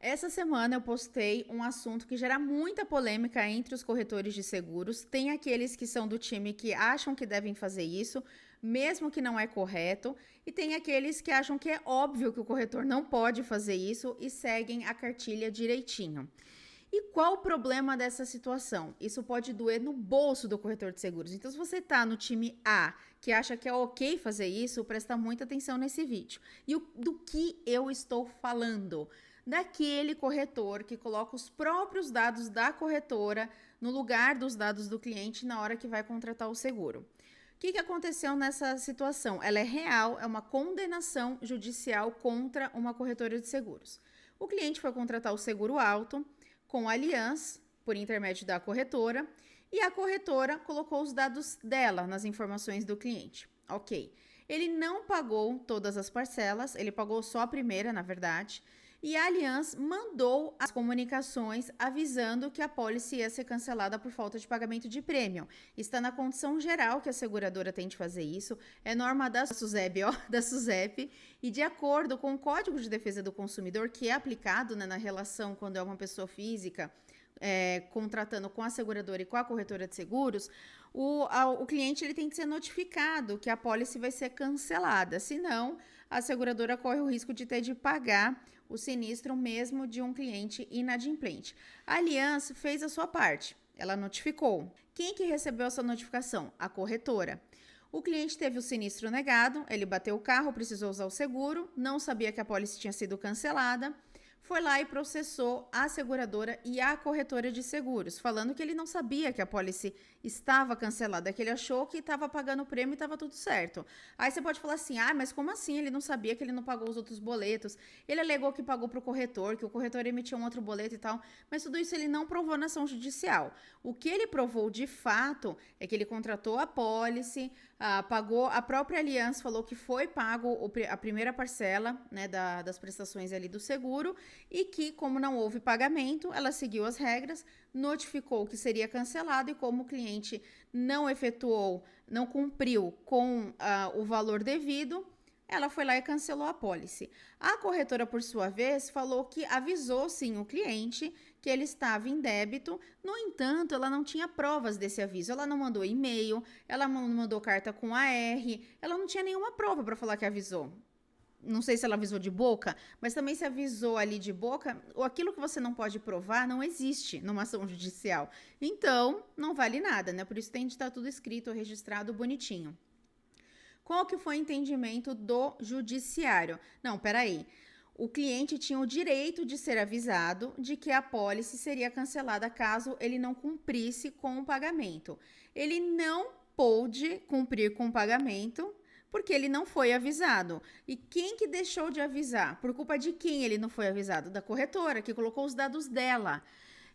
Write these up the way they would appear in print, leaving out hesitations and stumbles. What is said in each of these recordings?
Essa semana eu postei um assunto que gera muita polêmica entre os corretores de seguros. Tem aqueles que são do time que acham que devem fazer isso, mesmo que não é correto, e tem aqueles que acham que é óbvio que o corretor não pode fazer isso e seguem a cartilha direitinho. E qual o problema dessa situação? Isso pode doer no bolso do corretor de seguros. Então, se você está no time A, que acha que é ok fazer isso, presta muita atenção nesse vídeo. E do que eu estou falando? Daquele corretor que coloca os próprios dados da corretora no lugar dos dados do cliente na hora que vai contratar o seguro. O que aconteceu nessa situação? Ela é real, é uma condenação judicial contra uma corretora de seguros. O cliente foi contratar o seguro alto com a Allianz, por intermédio da corretora, e a corretora colocou os dados dela nas informações do cliente. Ok. Ele não pagou todas as parcelas, ele pagou só a primeira, na verdade, e a Allianz mandou as comunicações avisando que a pólice ia ser cancelada por falta de pagamento de prêmio. Está na condição geral que a seguradora tem de fazer isso, é norma da SUSEP, e de acordo com o Código de Defesa do Consumidor, que é aplicado, né, na relação quando é uma pessoa física contratando com a seguradora e com a corretora de seguros, o cliente ele tem que ser notificado que a pólice vai ser cancelada, senão a seguradora corre o risco de ter de pagar o sinistro mesmo de um cliente inadimplente. A Allianz fez a sua parte, ela notificou. Quem que recebeu essa notificação? A corretora. O cliente teve o sinistro negado, ele bateu o carro, precisou usar o seguro, não sabia que a pólice tinha sido cancelada, foi lá e processou a seguradora e a corretora de seguros, falando que ele não sabia que a pólice estava cancelada, que ele achou que estava pagando o prêmio e estava tudo certo. Aí você pode falar assim, mas como assim? Ele não sabia que ele não pagou os outros boletos, ele alegou que pagou para o corretor, que o corretor emitiu um outro boleto e tal, mas tudo isso ele não provou na ação judicial. O que ele provou de fato é que ele contratou a pólice, pagou, a própria Allianz falou que foi pago a primeira parcela, né, das prestações ali do seguro, e que, como não houve pagamento, ela seguiu as regras, notificou que seria cancelado e como o cliente não efetuou, não cumpriu com o valor devido, ela foi lá e cancelou a pólice. A corretora, por sua vez, falou que avisou sim o cliente que ele estava em débito, no entanto, ela não tinha provas desse aviso, ela não mandou e-mail, ela não mandou carta com AR, ela não tinha nenhuma prova para falar que avisou. Não sei se ela avisou de boca, mas também se avisou ali de boca, aquilo que você não pode provar não existe numa ação judicial. Então, não vale nada, né? Por isso tem de estar tudo escrito, registrado, bonitinho. Qual que foi o entendimento do judiciário? Não, peraí. O cliente tinha o direito de ser avisado de que a pólice seria cancelada caso ele não cumprisse com o pagamento. Ele não pôde cumprir com o pagamento porque ele não foi avisado. E quem que deixou de avisar? Por culpa de quem ele não foi avisado? Da corretora, que colocou os dados dela.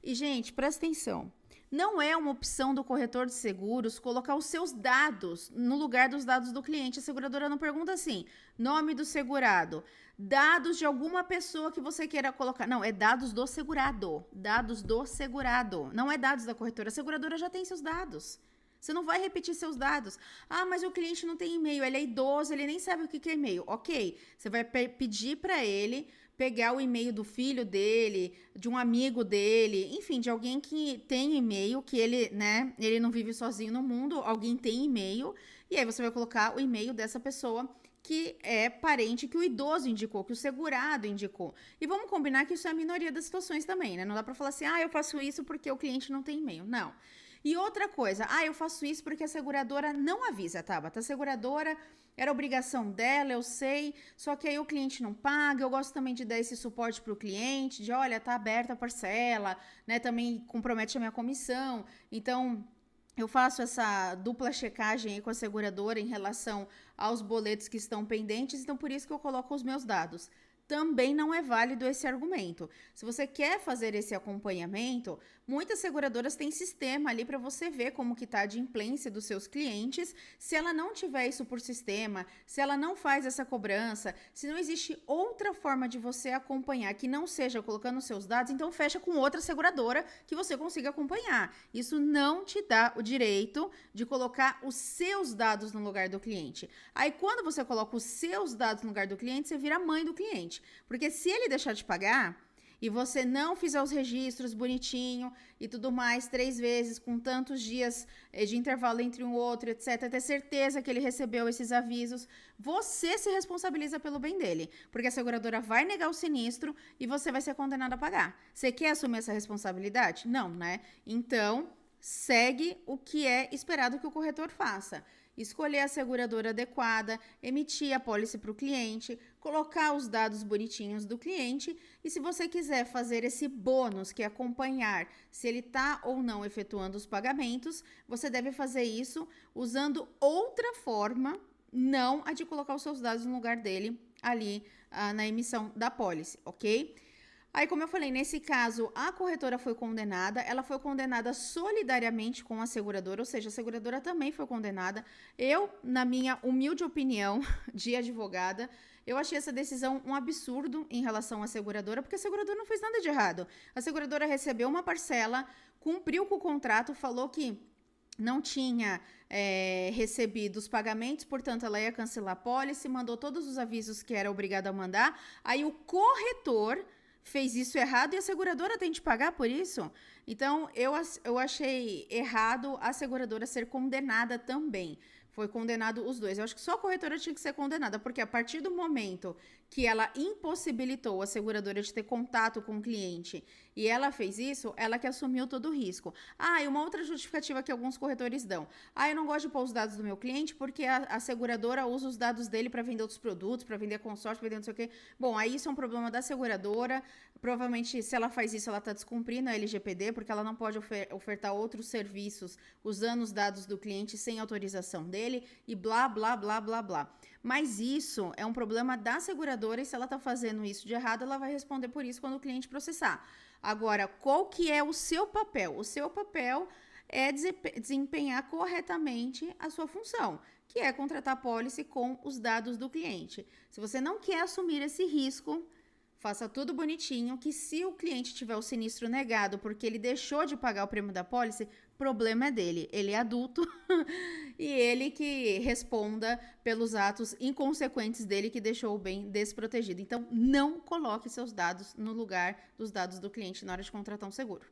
E, gente, presta atenção. Não é uma opção do corretor de seguros colocar os seus dados no lugar dos dados do cliente. A seguradora não pergunta assim, nome do segurado, dados de alguma pessoa que você queira colocar. Não, é dados do segurado. Dados do segurado. Não é dados da corretora. A seguradora já tem seus dados. Você não vai repetir seus dados. Mas o cliente não tem e-mail, ele é idoso, ele nem sabe o que é e-mail. Ok, você vai pedir para ele pegar o e-mail do filho dele, de um amigo dele, enfim, de alguém que tem e-mail, que ele, né, ele não vive sozinho no mundo, alguém tem e-mail, e aí você vai colocar o e-mail dessa pessoa que é parente que o idoso indicou, que o segurado indicou. E vamos combinar que isso é a minoria das situações também, né? Não dá para falar assim, eu faço isso porque o cliente não tem e-mail. Não. E outra coisa, eu faço isso porque a seguradora não avisa, Tabata. A seguradora era obrigação dela, eu sei, só que aí o cliente não paga. Eu gosto também de dar esse suporte para o cliente, de olha, tá aberta a parcela, né? Também compromete a minha comissão. Então, eu faço essa dupla checagem aí com a seguradora em relação aos boletos que estão pendentes, então por isso que eu coloco os meus dados. Também não é válido esse argumento. Se você quer fazer esse acompanhamento, muitas seguradoras têm sistema ali para você ver como que está a adimplência dos seus clientes. Se ela não tiver isso por sistema, se ela não faz essa cobrança, se não existe outra forma de você acompanhar que não seja colocando os seus dados, então fecha com outra seguradora que você consiga acompanhar. Isso não te dá o direito de colocar os seus dados no lugar do cliente. Aí quando você coloca os seus dados no lugar do cliente, você vira mãe do cliente. Porque se ele deixar de pagar, e você não fizer os registros bonitinho e tudo mais 3 vezes, com tantos dias de intervalo entre um outro, etc., ter certeza que ele recebeu esses avisos, você se responsabiliza pelo bem dele, porque a seguradora vai negar o sinistro e você vai ser condenado a pagar. Você quer assumir essa responsabilidade? Não, né? Então, segue o que é esperado que o corretor faça. Escolher a seguradora adequada, emitir a pólice para o cliente, colocar os dados bonitinhos do cliente e se você quiser fazer esse bônus, que é acompanhar se ele está ou não efetuando os pagamentos, você deve fazer isso usando outra forma, não a de colocar os seus dados no lugar dele ali na emissão da pólice, ok? Aí, como eu falei, nesse caso, a corretora foi condenada, ela foi condenada solidariamente com a seguradora, ou seja, a seguradora também foi condenada. Eu, na minha humilde opinião de advogada, eu achei essa decisão um absurdo em relação à seguradora, porque a seguradora não fez nada de errado. A seguradora recebeu uma parcela, cumpriu com o contrato, falou que não tinha recebido os pagamentos, portanto, ela ia cancelar a pólice, mandou todos os avisos que era obrigada a mandar. Aí o corretor fez isso errado e a seguradora tem de pagar por isso? Então, eu achei errado a seguradora ser condenada também. Foi condenado os dois. Eu acho que só a corretora tinha que ser condenada, porque a partir do momento que ela impossibilitou a seguradora de ter contato com o cliente e ela fez isso, ela que assumiu todo o risco. Ah, e uma outra justificativa que alguns corretores dão. Ah, eu não gosto de pôr os dados do meu cliente porque a seguradora usa os dados dele para vender outros produtos, para vender consórcio, para vender não sei o quê. Bom, aí isso é um problema da seguradora. Provavelmente, se ela faz isso, ela está descumprindo a LGPD, porque ela não pode ofertar outros serviços usando os dados do cliente sem autorização dele e blá, blá, blá, blá, blá. Mas isso é um problema da seguradora e se ela está fazendo isso de errado, ela vai responder por isso quando o cliente processar. Agora, qual que é o seu papel? O seu papel é desempenhar corretamente a sua função, que é contratar a pólice com os dados do cliente. Se você não quer assumir esse risco, faça tudo bonitinho, que se o cliente tiver o sinistro negado porque ele deixou de pagar o prêmio da pólice, problema é dele. Ele é adulto e ele que responda pelos atos inconsequentes dele que deixou o bem desprotegido. Então, não coloque seus dados no lugar dos dados do cliente na hora de contratar um seguro.